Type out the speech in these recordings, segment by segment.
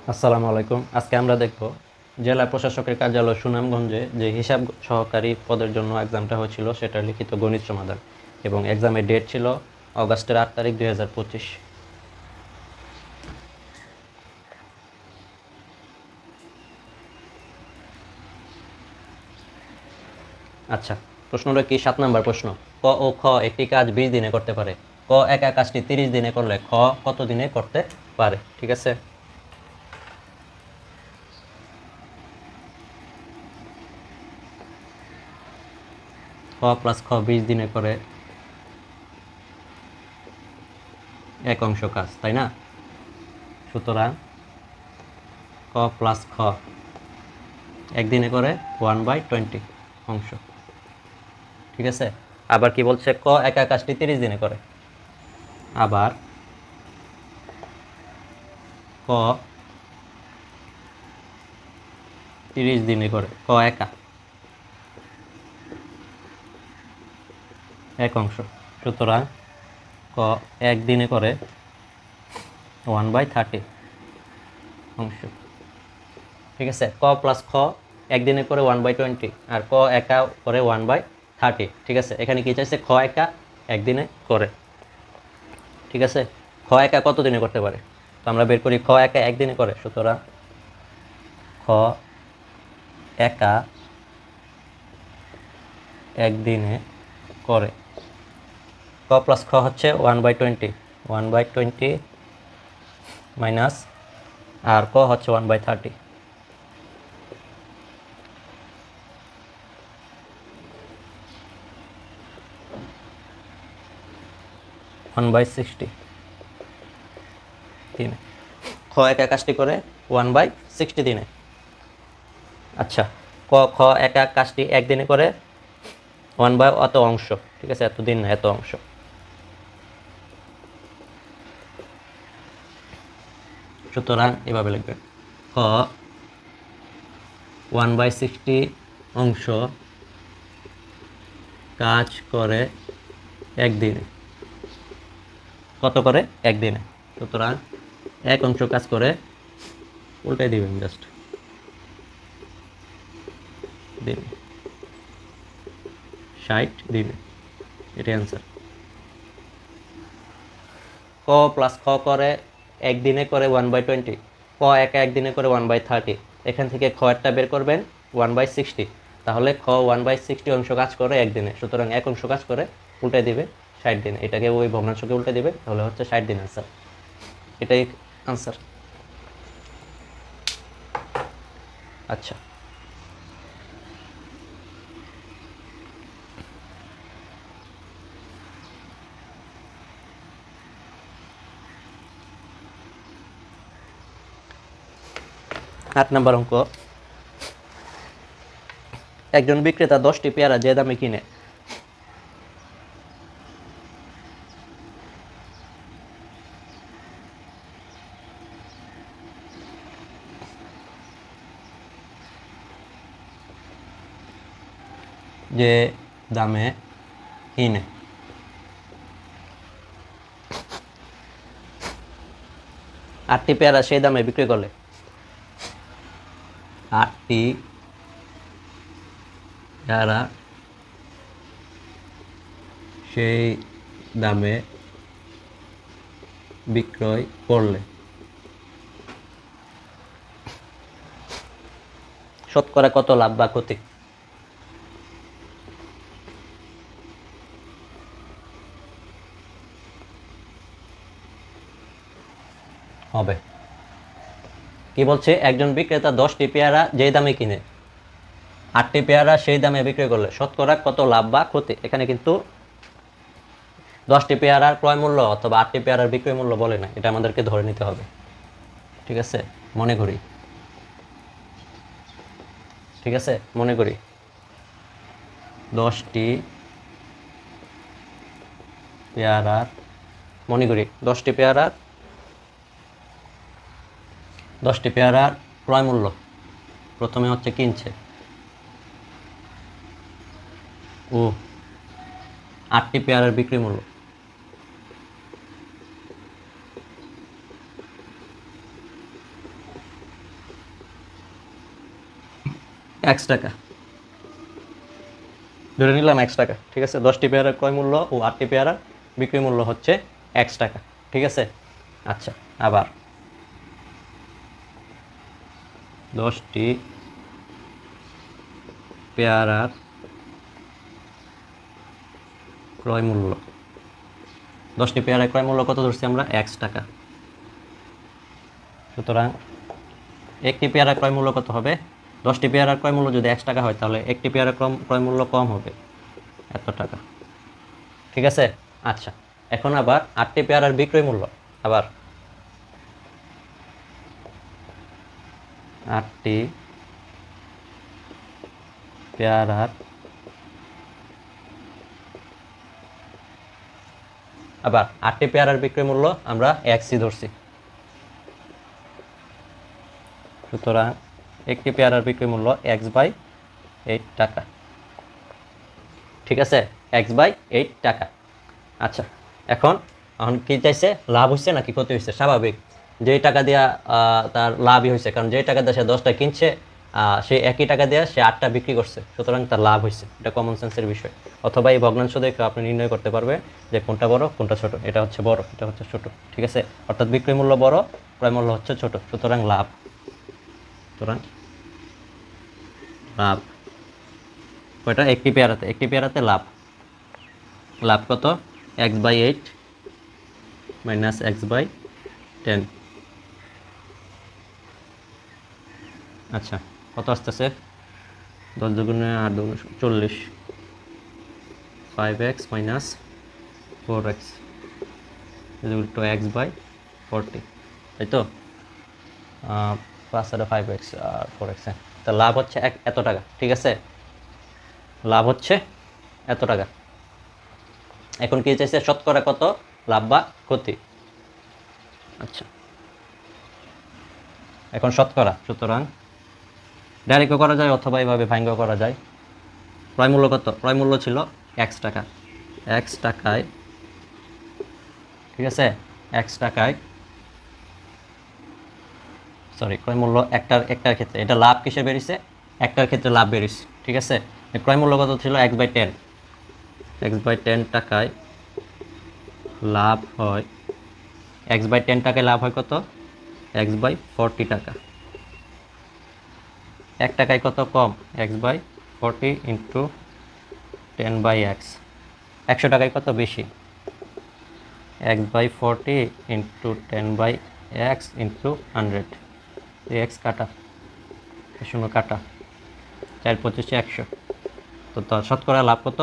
আসসালামু আলাইকুম। আজকে আমরা দেখব জেলা প্রশাসকের কার্যালয় সুনামগঞ্জে যে হিসাব সহকারী পদের জন্য এক্সামটা হয়েছিল সেটার লিখিত গণিত সমাধান, এবং এক্সামের ডেট ছিল অগাস্টের ৮ তারিখ ২০২৫। আচ্ছা, প্রশ্নটা কি? ৭ নম্বর প্রশ্ন। ক ও খ একটি কাজ ২০ দিনে করতে পারে। ক একা কাজটি ৩০ দিনে করলে খ কত দিনে করতে পারে? ঠিক আছে। ক প্লাস খ ২০ দিনে করে এক অংশ কাজ, তাই না? সুতরাং ক প্লাস খ একদিনে করে 1/20 অংশ। ঠিক আছে। আবার কি বলছে? ক একা কাজটি ৩০ দিনে করে। আবার ক ৩০ দিনে করে, ক একা এক অংশ। সুতরাং ক একদিনে করে 1/30 অংশ। ঠিক আছে। ক প্লাস খ একদিনে করে 1/20 আর ক একা করে 1/30। ঠিক আছে। এখানে কি চাইছে? খ একা একদিনে করে। ঠিক আছে। খ একা কত দিনে করতে পারে? তো আমরা বের করি খ একা একদিনে করে। সুতরাং খ একা একদিনে করে। ক প্লাস খ হচ্ছে 1/20, 1/20 মাইনাস, আর ক হচ্ছে 1/30। 1/60 দিনে। খ একা কাজটি করে 1/60 দিনে। আচ্ছা, ক খ একা কাজটি একদিনে করে 1/, অত অংশ। ঠিক আছে, এত দিন না, এত অংশ। সুতরাং এভাবে লিখবেন, খ 1/60 অংশ কাজ করে একদিনে। কত করে? একদিনে। সুতরাং এক অংশ কাজ করে, উল্টাই দিবেন জাস্ট, দিনে 60 দিনে। এটাই অ্যান্সার। ক প্লাস খ করে একদিনে করে 1/20, ক একা একদিনে করে 1/30। এখান থেকে খ একটা বের করবেন 1/60, তাহলে খ 1/60 অংশ কাজ করে একদিনে। সুতরাং এক অংশ কাজ করে, উল্টে দিবে 60 দিনে। এটাকে ওই ভগ্নাংশকে উল্টে দিবে, তাহলে হচ্ছে 60 দিন আনসার। এটাই আনসার। আচ্ছা, ৮ নম্বর অঙ্ক। একজন বিক্রেতা 10টি পেয়ারা যে দামে কিনে, যে দামে কিনে 8টি পেয়ারা সেই দামে বিক্রি করলে 8টি পেয়ারা সেই দামে বিক্রয় করলে শতকরা কত লাভ বা ক্ষতি হবে? কি বলছে? একজন বিক্রেতা 10টি পেয়ারা যেই দামে কিনে 8টি পেয়ারা সেই দামে বিক্রি করলে শতকরা কত লাভ বা ক্ষতি। এখানে কিন্তু 10টি পেয়ারার ক্রয় মূল্য অথবা 8টি পেয়ারার বিক্রয় মূল্য বলে না, এটা আমাদেরকে ধরে নিতে হবে। ঠিক আছে, মনে করি। ঠিক আছে, মনে করি 10টি পেয়ারার, মনে করি 10টি পেয়ারার ক্রয় মূল্য প্রথমে হচ্ছে কিনছে, ও 8টি পেয়ারার বিক্রি মূল্য। এক্স টাকা, ধরে নিলাম এক্স টাকা। ঠিক আছে, 10টি পেয়ারের ক্রয় মূল্য ও 8টি পেয়ারের বিক্রয় মূল্য হচ্ছে এক্স টাকা। ঠিক আছে, আচ্ছা, আবার 10টি পেয়ারার ক্রয় মূল্য, 10টি পেয়ারের ক্রয় মূল্য কত ধরছি আমরা? এক্স টাকা। সুতরাং একটি পেয়ারার ক্রয় মূল্য কত হবে? 10টি পেয়ারার ক্রয় মূল্য যদি এক্স টাকা হয় তাহলে একটি পেয়ারার ক্রয় মূল্য কম হবে, এত টাকা। ঠিক আছে, আচ্ছা, এখন আবার 8টি পেয়ারার বিক্রয় মূল্য, আবার 8টি পেয়ারার আবার 8টি পেয়ারার বিক্রয় মূল্য আমরা এক্সই ধরছি। সুতরাং একটি পেয়ারার বিক্রয় মূল্য এক্স বাই 8 টাকা। ঠিক আছে, এক্স বাই 8 টাকা। আচ্ছা, এখন এখন কি চাইছে? লাভ হচ্ছে নাকি ক্ষতি হচ্ছে? স্বাভাবিক, যেই টাকা দিয়া তার লাভই হয়েছে, কারণ যেই টাকা দিয়ে সে 10টা কিনছে সে একই টাকা দিয়ে সে 8টা বিক্রি করছে, সুতরাং তার লাভ হয়েছে। এটা কমন সেন্সের বিষয়। অথবা এই ভগ্নাংশ দেখে আপনি নির্ণয় করতে পারবে যে কোনটা বড় কোনটা ছোট। এটা হচ্ছে বড়, এটা হচ্ছে ছোট। ঠিক আছে, অর্থাৎ বিক্রয় মূল্য বড়, ক্রয় মূল্য হচ্ছে ছোট, সুতরাং লাভ। সুতরাং লাভ কয়টা? একটি পেয়ারাতে লাভ। লাভ কত? X by 8 minus x by 10। আচ্ছা, কত আসতেছে? 10 দুগুণে 8 দুগুণে 40, 5x minus 4x equal to x by 40, তাই তো? 5 আর 5x আর 4x। তা লাভ হচ্ছে এত টাকা। ঠিক আছে, লাভ হচ্ছে এত টাকা। এখন কি চাইছে? শতকরা কত লাভ বা ক্ষতি। আচ্ছা, এখন শতকরা, সুতরাং ডাইরেক্টও করা যায় অথবা এইভাবে ভাঙ্গও করা যায়। ক্রয় মূল্য কত? ক্রয় মূল্য ছিল এক্স টাকা। এক্স টাকায়, ঠিক আছে, এক্স টাকায়, সরি, ক্রয় মূল্য একটার ক্ষেত্রে, এটা লাভ কিসে বেরিয়েছে? একটার ক্ষেত্রে লাভ বেরিয়েছে। ঠিক আছে, ক্রয় মূল্য কত ছিল? X by 10। এক্স বাই 10 টাকায় লাভ হয়, এক্স বাই 10 টাকায় লাভ হয় কত? এক্স বাই 40 টাকা। 1 টাকায় কত কম? X by 40 into 10 by X. 100 টাকায় কত বেশি? X by 40 into 10 by X into 100। X কাটা, শূন্য কাটা, 4 25 100। তো তার শতকরা লাভ কত?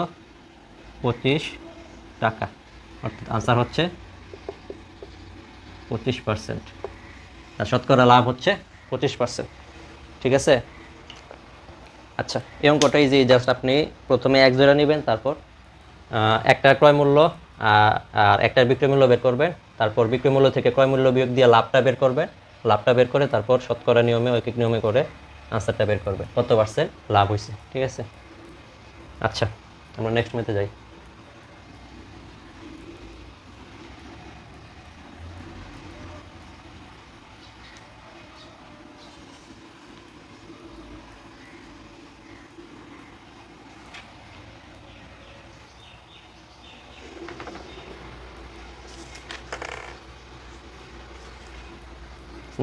25 টাকা। অর্থাৎ আনসার হচ্ছে 25%। আর শতকরা লাভ হচ্ছে 25%। ঠিক আছে, আচ্ছা, এই অঙ্কটা ইজি। জাস্ট আপনি প্রথমে এক জোড়া নেবেন, তারপর একটা ক্রয় মূল্য আর একটার বিক্রয় মূল্য বের করবেন, তারপর বিক্রয় মূল্য থেকে ক্রয় মূল্য বিয়োগ দিয়ে লাভটা বের করবেন, লাভটা বের করে তারপর শতকরা নিয়মে ঐকিক নিয়মে করে আনসারটা বের করবে কত পার্সেন্ট লাভ হয়েছে। ঠিক আছে, আচ্ছা, আমরা নেক্সট ম্যাথে যাই।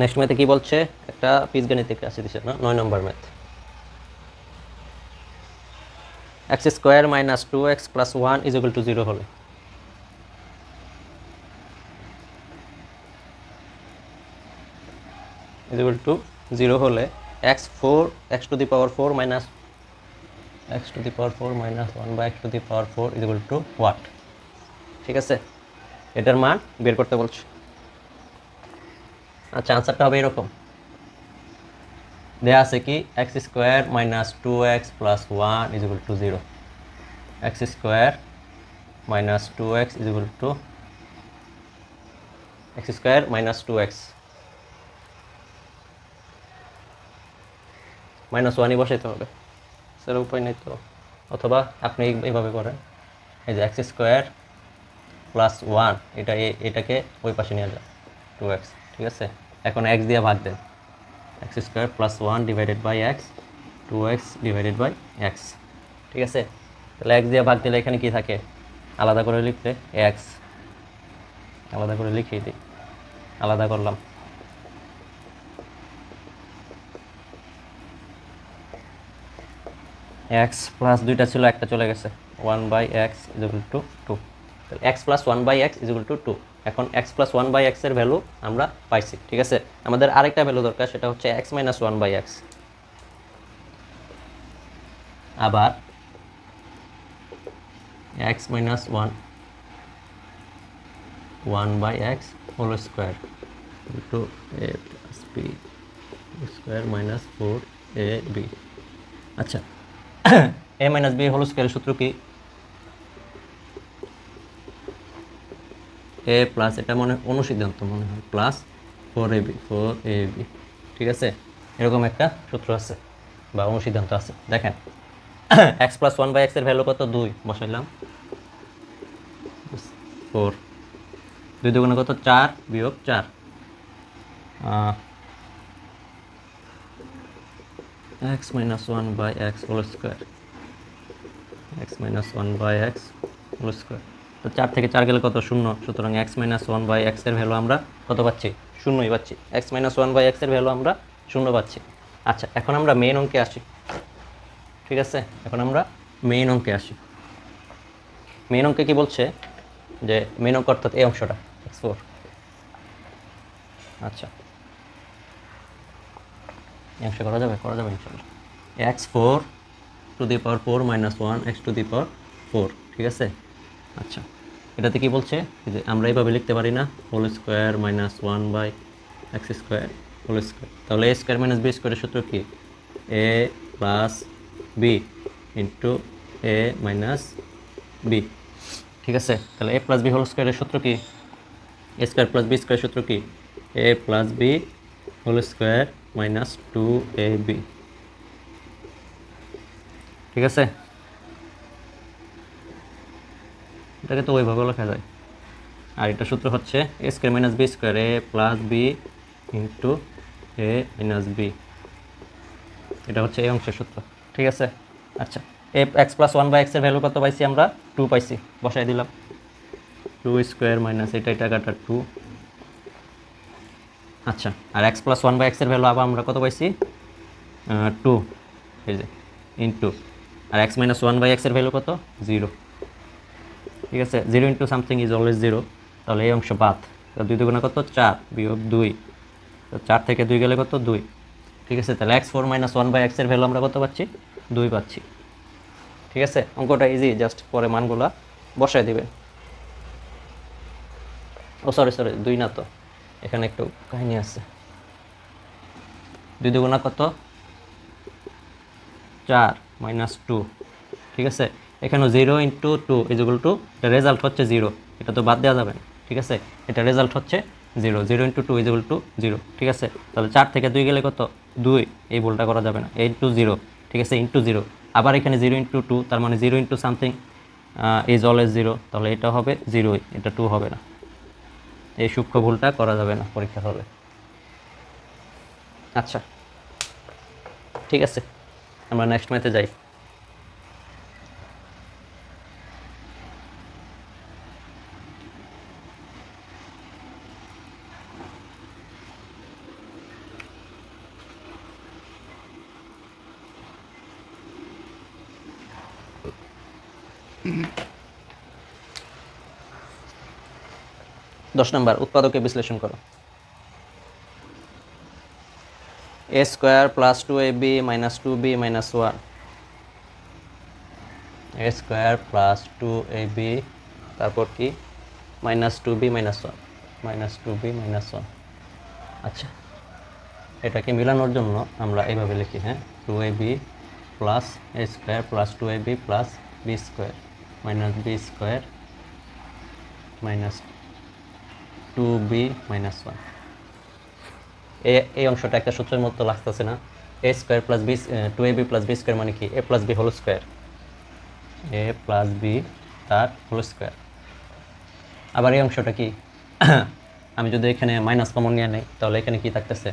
নেক্সট ম্যাথে কি বলছে? একটা বীজগণিতিক রাশি দিছে না, 9 number math. X square minus 2x plus 1 is equal to 0 হলে ইজ ইকুয়াল টু 0 হলে x to the power 4 minus x to the power 4 minus 1 by x to the power 4 is equal to what? ঠিক আছে, এটার মান বের করতে বলছে। আচ্ছা, আনসারটা হবে এরকম। দেয়া আছে কি? X square minus 2x plus 1 is equal to 0। X square minus 2x is equal to X square minus 2x minus 1ই বসাইতে হবে, সেটা উপায় নেই তো। অথবা আপনি এইভাবে করেন, এই যে এক্স স্কোয়ার প্লাস 1, এটাকে ওই পাশে নিয়ে যান, 2x। ঠিক আছে, এখন এক্স দিয়ে ভাগ দেন, X square plus 1 divided by X 2x divided by X. ঠিক আছে, তাহলে এক্স দিয়ে ভাগ দিলে এখানে কি থাকে, আলাদা করে লিখলে এক্স, আলাদা করে লিখিয়ে দিই, আলাদা করলাম। এক্স প্লাস দুইটা ছিল, একটা চলে গেছে, 1/x = 2। তাহলে এক্স প্লাস 1/x = 2। এখন এক্স প্লাস 1/x এর ভ্যালু আমরা পাইছি। ঠিক আছে, আমাদের আরেকটা ভ্যালু দরকার, সেটা হচ্ছে x - 1/x। আবার x - 1/x whole square into a plus b square minus 4ab। আচ্ছা, a মাইনাস b হোল স্কোয়ারের সূত্র কি? a প্লাস, এটা মনে অনুসিদ্ধান্ত মনে হয়, প্লাস 4ab। ঠিক আছে, এরকম একটা সূত্র আছে বা অনুসিদ্ধান্ত আছে। দেখেন, এক্স প্লাস 1/x এর ভ্যালু কত? 2 বসাইলাম, 4, 2 দুগুণে কত? 4 বিয়োগ 4, x - 1/x whole square, x - 1/x whole square. তো 4 থেকে 4 গেলে কত? 0। সুতরাং x - 1/x এর ভ্যালু আমরা কত পাচ্ছি? 0ই পাচ্ছি। x - 1/x এর ভ্যালু আমরা 0 পাচ্ছি। আচ্ছা, এখন আমরা মেইন অঙ্কে আসি। ঠিক আছে, এখন আমরা মেইন অঙ্কে আসি। মেইন অঙ্কে কি বলছে, যে মেইন অঙ্ক অর্থাৎ এই অংশটা x4। আচ্ছা, এই অংশে করা যাবে? করা যাবে ইনশাআল্লাহ। x4 to the power 4 - 1 x to the power 4। ঠিক আছে, আচ্ছা, এটাতে কি বলছে, যে আমরা এইভাবে লিখতে পারি না, whole square minus 1/x square whole square. তাহলে a স্কোয়ার মাইনাস b স্কোয়ারের সূত্র কি? a plus b into a minus b। ঠিক আছে, তাহলে a প্লাস b হোল স্কোয়ারের সূত্র কি? a স্কোয়ার প্লাস b স্কোয়ারের সূত্র কি? a plus b whole square minus 2ab। ঠিক আছে, এটাকে তো ওইভাবে লেখা যায়। আর এটা সূত্র হচ্ছে a square minus b square, a plus b into a minus b। এটা হচ্ছে এই অংশের সূত্র। ঠিক আছে, আচ্ছা, এক্স প্লাস 1/x এর ভ্যালু কত পাইছি আমরা? 2 পাইছি, বসাই দিলাম। 2 স্কোয়ার মাইনাস এটা কাটা 2। আচ্ছা, আর এক্স প্লাস 1/x এর ভ্যালু আবার আমরা কত পাইছি? 2, এই যে ইন্টু, আর x - 1/x এর ভ্যালু কত? 0। ঠিক আছে, 0 ইন্টু সামথিং ইজ অলওয়েজ 0। তাহলে এই অংশ বাদ। 2 দুগুণে কত? 4 বিয়োগ 2। তো 4 থেকে 2 গেলে কত? 2। ঠিক আছে, তাহলে x4 - 1/x এর ভ্যালু আমরা কত পাচ্ছি? 2 পাচ্ছি। ঠিক আছে, অঙ্কটা ইজি, জাস্ট পরে মানগুলা বসায় দিবেন। ও সরি 2 না, তো এখানে একটু কাহিনী আছে। 2 দুগুণা কত? 4 মাইনাস 2। ঠিক আছে, এখানে 0 ইন্টু 2 = 2, এটা রেজাল্ট হচ্ছে 0, এটা তো বাদ দেওয়া যাবে না। ঠিক আছে, এটা রেজাল্ট হচ্ছে 0, 0 ইন্টু 2 = 0। ঠিক আছে, তাহলে 4 থেকে 2 গেলে কত? 2, এই ভুলটা করা যাবে না, ইন্টু 0। ঠিক আছে, ইন্টু 0, আবার এখানে 0 ইন্টু 2, তার মানে 0 ইন্টু সামথিং ইজ অলওয়েজ 0, তাহলে এটা হবে 0, এটা 2 হবে না। এই সূক্ষ্ম ভুলটা করা যাবে না পরীক্ষার হলে। আচ্ছা, ঠিক আছে, আমরা নেক্সট ম্যাথে যাই। দশ নম্বর, উৎপাদকে বিশ্লেষণ করো। a square plus 2ab minus 2b minus 1, a square plus 2ab, তারপর কি? Minus 2b minus 1, minus 2b minus 1। আচ্ছা, এটাকে মিলানোর জন্য আমরা এইভাবে লিখি, হ্যাঁ, 2ab plus a square plus 2ab plus b square minus b square minus 2b minus 1। এই অংশটা একটা সূত্রের মতো লাগতেছে না? a square plus b 2ab plus b square মানে কি? a plus b whole square, a plus b তার হোল স্কোয়ার। আবার এই অংশটা কি? আমি যদি এখানে মাইনাস কমন নিয়ে নেই, তাহলে এখানে কি থাকতেছে?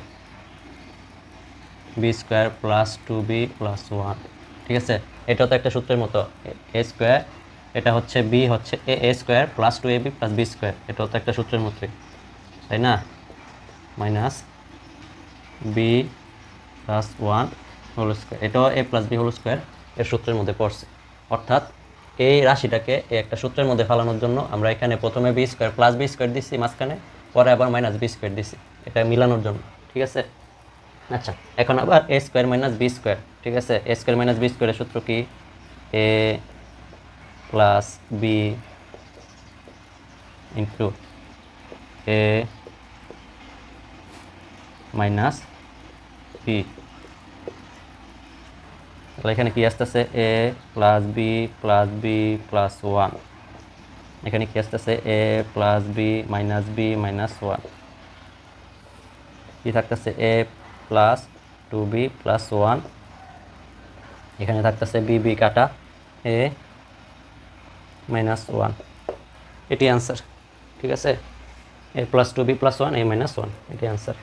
B square plus 2b plus 1, ঠিক আছে। এটা তো একটা সূত্রের মতো, এ স্কোয়ার, এটা হচ্ছে বি হচ্ছে A square plus 2ab plus B square, এটাও তো একটা সূত্রের মতোই, তাই না? Minus B plus 1 whole square, এটাও A plus B whole square এর সূত্রের মধ্যে পড়ছে। অর্থাৎ এই রাশিটাকে এই একটা সূত্রের মধ্যে ফেলানোর জন্য আমরা এখানে প্রথমে B square plus B square দিচ্ছি মাঝখানে, পরে আবার মাইনাস বি স্কোয়ার দিচ্ছি, এটা মিলানোর জন্য, ঠিক আছে। আচ্ছা, এখন আবার A square minus B square, ঠিক আছে। এ স্কোয়ার মাইনাস বি স্কোয়ারের সূত্র কি? A plus B into A minus B. তাহলে এখানে কি আসতেছে? A plus B plus B plus 1, এখানে কি আসতেছে? এ প্লাস বি মাইনাস 1, কি থাকতেছে? এ প্লাস 2b প্লাস 1, এখানে থাকতেছে বি বি কাটা, এ মাইনাস 1, এটি অ্যান্সার, ঠিক আছে। এ প্লাস 2b প্লাস 1 এ মাইনাস 1, এটি অ্যান্সার।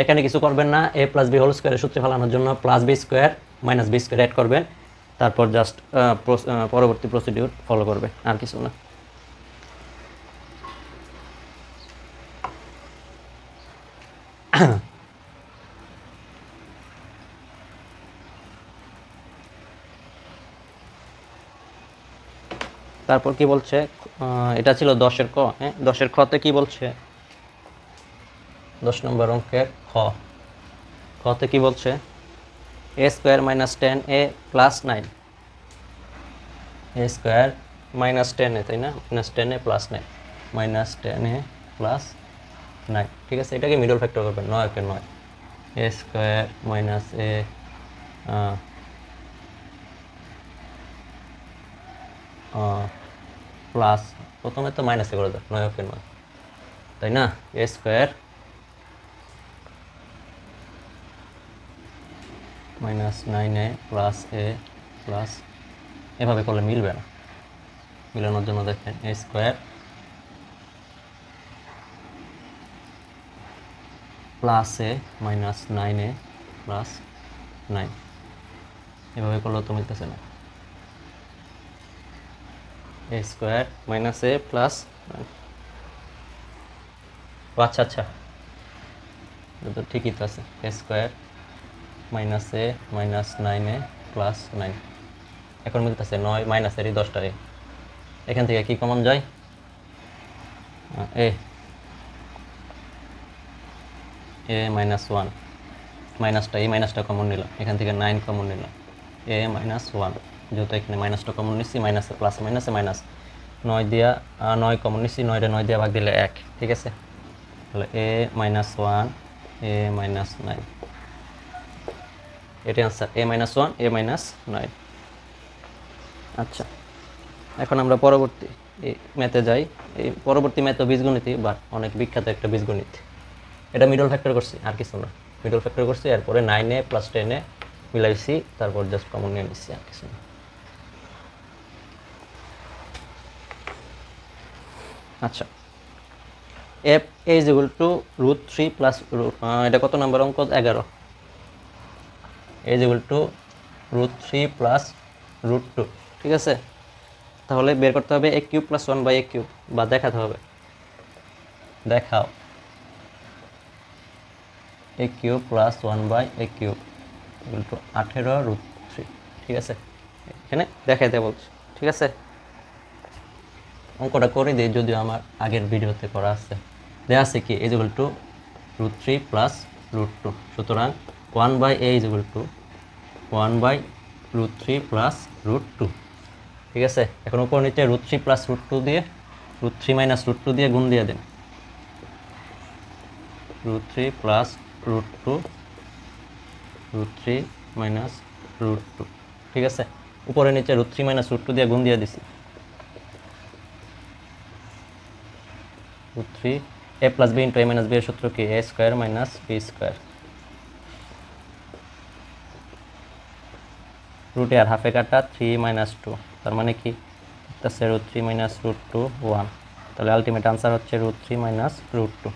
এখানে কিছু করবেন না, এ প্লাস বি হোল স্কোয়ারের সূত্রে ফেলানোর জন্য plus B square minus B square add করবেন, তারপর জাস্ট পরবর্তী প্রসিডিউর ফলো করবে, আর কিছু না। তারপর কি বলছে? এটা ছিল 10-এর ক। হ্যাঁ, 10-এর খতে কি বলছে? 10 নম্বর অঙ্কের খতে কি বলছে? এ স্কোয়ার মাইনাস 10a প্লাস 9, এ স্কোয়ার মাইনাস 10a, তাই না? Minus 10a plus 9, minus 10a plus 9, ঠিক আছে। এটাকে মিডল ফ্যাক্টর করবেন, 9 কে 9, এ স্কোয়ার মাইনাস এ প্লাস, প্রথমে তো মাইনাসে করে দাও, 9 কে 9, তাই না? এ স্কোয়ার মাইনাস 9a প্লাস এ প্লাস, এভাবে করলে মিলবে না, মিলানোর জন্য দেখেন এ স্কোয়ার প্লাস এ মাইনাস 9a প্লাস 9, এভাবে করলেও তো মিলতেছে না। এ স্কোয়ার মাইনাস এ প্লাস, আচ্ছা আচ্ছা, তো ঠিকই তো আছে। A square minus A minus 9a plus 9, এখন মিলতেছে 9 মাইনাসেরই 10টা এ, এখান থেকে কি কমন যায়? এ এ মাইনাস 1, মাইনাসটা এই মাইনাসটা কমন নিলাম, এখান থেকে 9 কমন নিলাম, এ মাইনাস 1, যেহেতু এখানে মাইনাসটা কমন নিচ্ছি, মাইনাসে প্লাসে মাইনাসে মাইনাস, 9 দিয়া 9 কমন নিচ্ছি, 9টা 9 দিয়ে ভাগ দিলে 1, ঠিক আছে। তাহলে এ মাইনাস 1 এ মাইনাস 9, এটি আনসার, এ মাইনাস 1 এ মাইনাস 9। আচ্ছা, এখন আমরা পরবর্তী ম্যাথে যাই। এই পরবর্তী ম্যাথ বীজগণিত, বাট অনেক বিখ্যাত একটা বীজগণিত। এটা মিডল ফ্যাক্টর করছি, আর কিছু না, মিডল ফ্যাক্টর করছি, এরপরে 9a প্লাস 10a মিলাইছি, তারপর জাস্ট কমন নিয়ে নিচ্ছি, আর কিছু না। আচ্ছা, F A is equal two √3 plus এটা কত নম্বর অঙ্ক? 11। এ ইজ ইকুয়াল টু √3 প্লাস √2, ঠিক আছে। তাহলে বের করতে হবে a cube plus 1/a cube, বা দেখাতে হবে, দেখাও a cube plus 1/a cube equal to 18√3, ঠিক আছে। এখানে দেখাইতে বলছি, ঠিক আছে। অঙ্কটা করে দিই, যদিও আমার আগের ভিডিওতে করা আছে। দেওয়া আছে কি? ইজ ইকুয়াল টু √3 প্লাস √2, সুতরাং 1/a is equal two 1/√3 plus √2, ঠিক আছে। এখন উপর নিচে √3 প্লাস √2 দিয়ে, √3 মাইনাস √2 দিয়ে গুণ দিয়ে দেন, √3 প্লাস √2, √3 মাইনাস √2, ঠিক আছে। উপরে নিচে √3 মাইনাস √2 দিয়ে গুণ দিয়ে দিছি, √3 a plus b into a minus b এর সূত্র কি? a square minus b square, রুটে আর হাফে কাটা 3 মাইনাস 2, তার মানে কি? √3 মাইনাস √2 1, তাহলে আলটিমেট আনসার হচ্ছে √3 মাইনাস √2,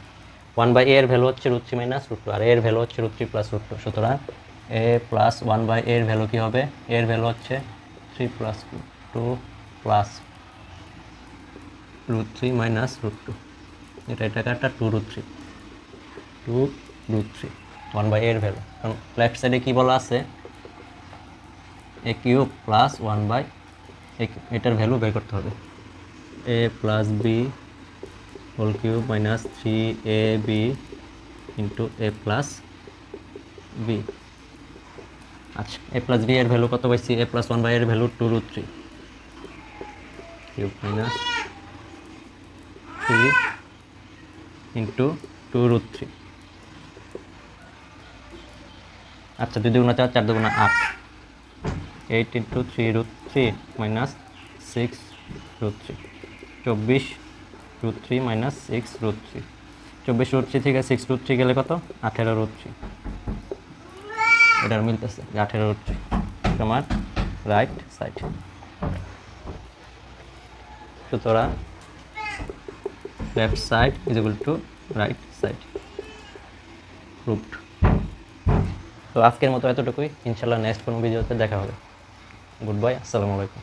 ওয়ান বাই এ এর ভ্যালু হচ্ছে √3 মাইনাস √2, আর এর ভ্যালু হচ্ছে √3 প্লাস √2। সুতরাং এ প্লাস 1 বাই এর ভ্যালু কী হবে? এর ভ্যালু হচ্ছে 3 প্লাস 2 প্লাস √3 মাইনাস √2, এটা কাটা 2√3 1 বাই এর ভ্যালু। কারণ লেফট সাইডে কী বলা আছে? এ কিউব প্লাস 1 বাই এটার ভ্যালু বের করতে হবে। A plus B whole cube minus 3ab into A plus B. আচ্ছা, এ প্লাস বি এর ভ্যালু কত পাইছি? এ প্লাস 1 বাই এর ভ্যালু 2√3 কিউব মাইনাস 3 ইন্টু 2√3। আচ্ছা, 2 দুগুণা 4, 4 দুগুণা 8, 8 ইন্টু 3√3 মাইনাস 6√3, 24√3 মাইনাস 6√3। 24√3 থেকে 6√3 গেলে কত? 18√3। এটার মিলতেছে 18√3 তোমার রাইট সাইড। সুতরাং left side is equal two right side, proved. তো আজকের মতো এতটুকুই, ইনশাল্লাহ নেক্সট কোনো ভিডিওতে দেখা হবে। গুড বাই, আসসালামু আলাইকুম।